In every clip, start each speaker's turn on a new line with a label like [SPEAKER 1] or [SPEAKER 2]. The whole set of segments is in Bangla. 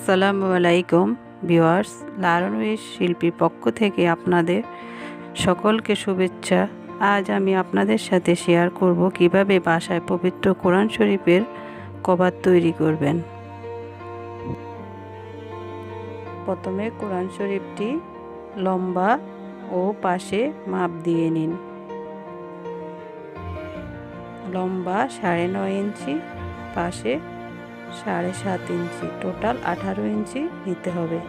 [SPEAKER 1] আসসালামু আলাইকুম ভিউয়ার্স, লালন উইশ শিল্পীর পক্ষ থেকে আপনাদের সকলকে শুভেচ্ছা। আজ আমি আপনাদের সাথে শেয়ার করব কিভাবে বাসায় পবিত্র কোরআন শরীফের কভার তৈরি করবেন। প্রথমে কোরআন শরীফটি লম্বা ও পাশে মাপ দিয়ে নিন। লম্বা 9.5 ইঞ্চি, পাশে 7.5 ইঞ্চি, টোটাল 18 ইঞ্চি নিতে হবে।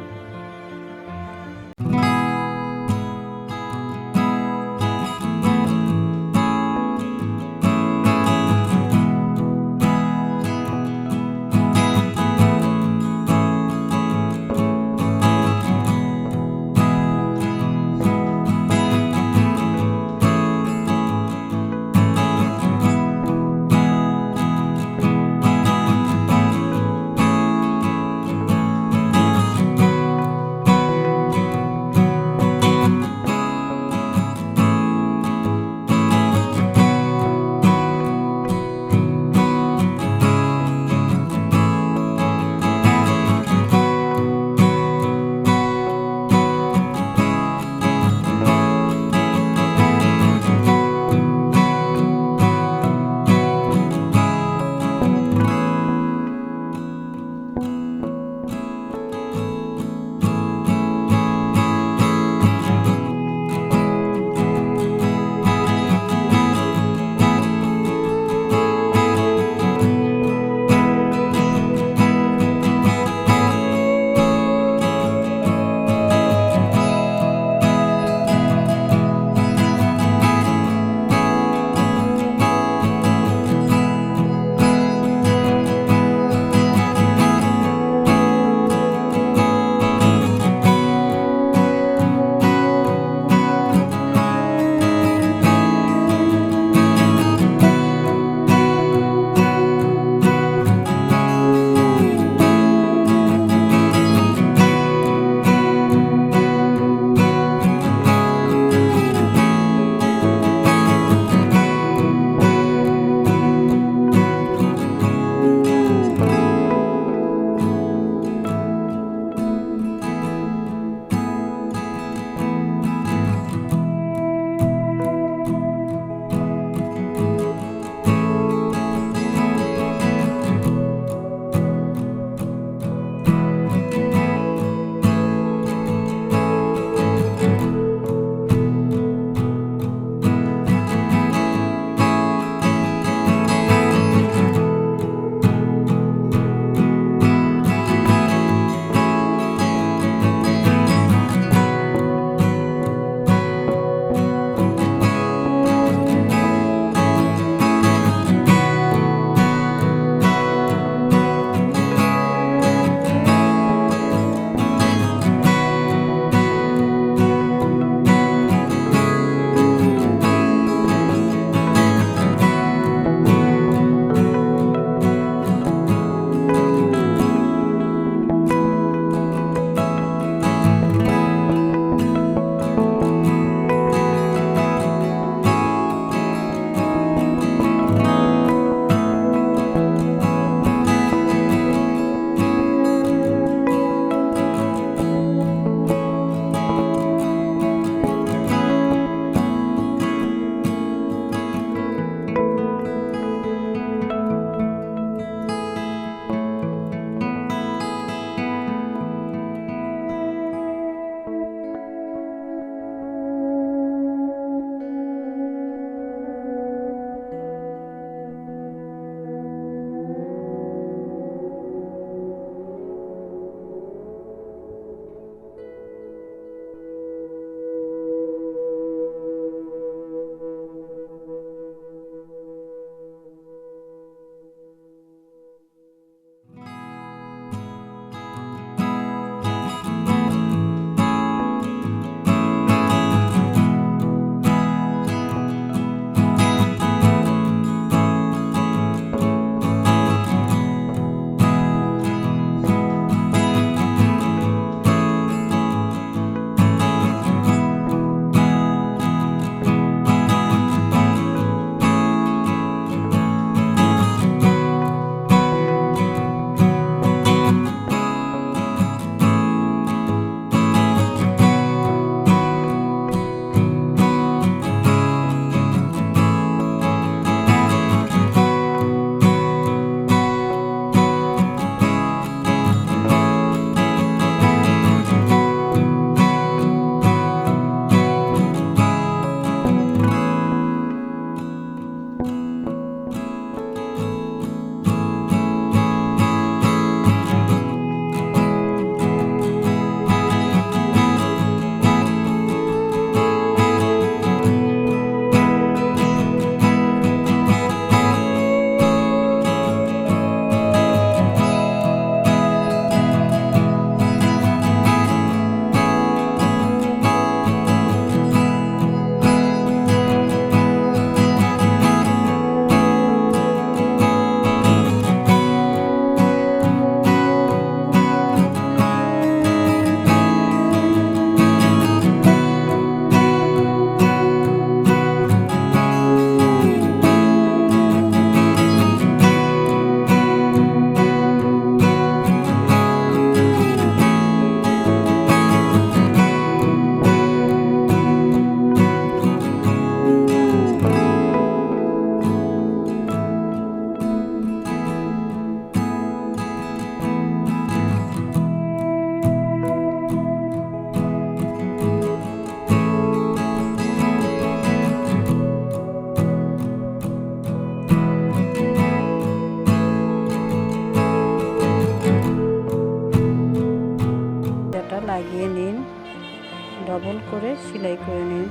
[SPEAKER 1] ডবল করে সেলাই করে নিন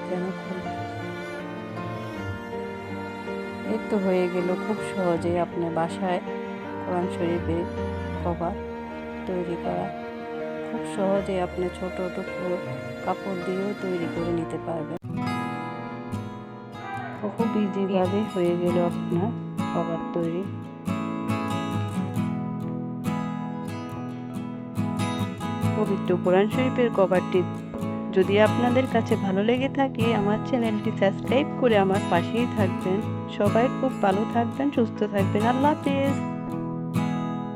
[SPEAKER 1] যেন খুলে। এই তো হয়ে গেল। খুব সহজে আপনি বাসায় কোরআন শরীফের কভার তৈরি করা। খুব সহজে আপনি ছোট টুকরো কাপড় দিয়েও তৈরি করে নিতে পারবেন। খুব ইজিভাবে হয়ে গেল আপনার কভার তৈরি। পবিত্র কোরআন শরীফের কভারটি যদি আপনাদের কাছে ভালো লেগে থাকে, আমার চ্যানেলটি সাবস্ক্রাইব করে আমার পাশেই থাকবেন। সবাই খুব ভালো থাকবেন, সুস্থ থাকবেন। আল্লাহ হাফেজ।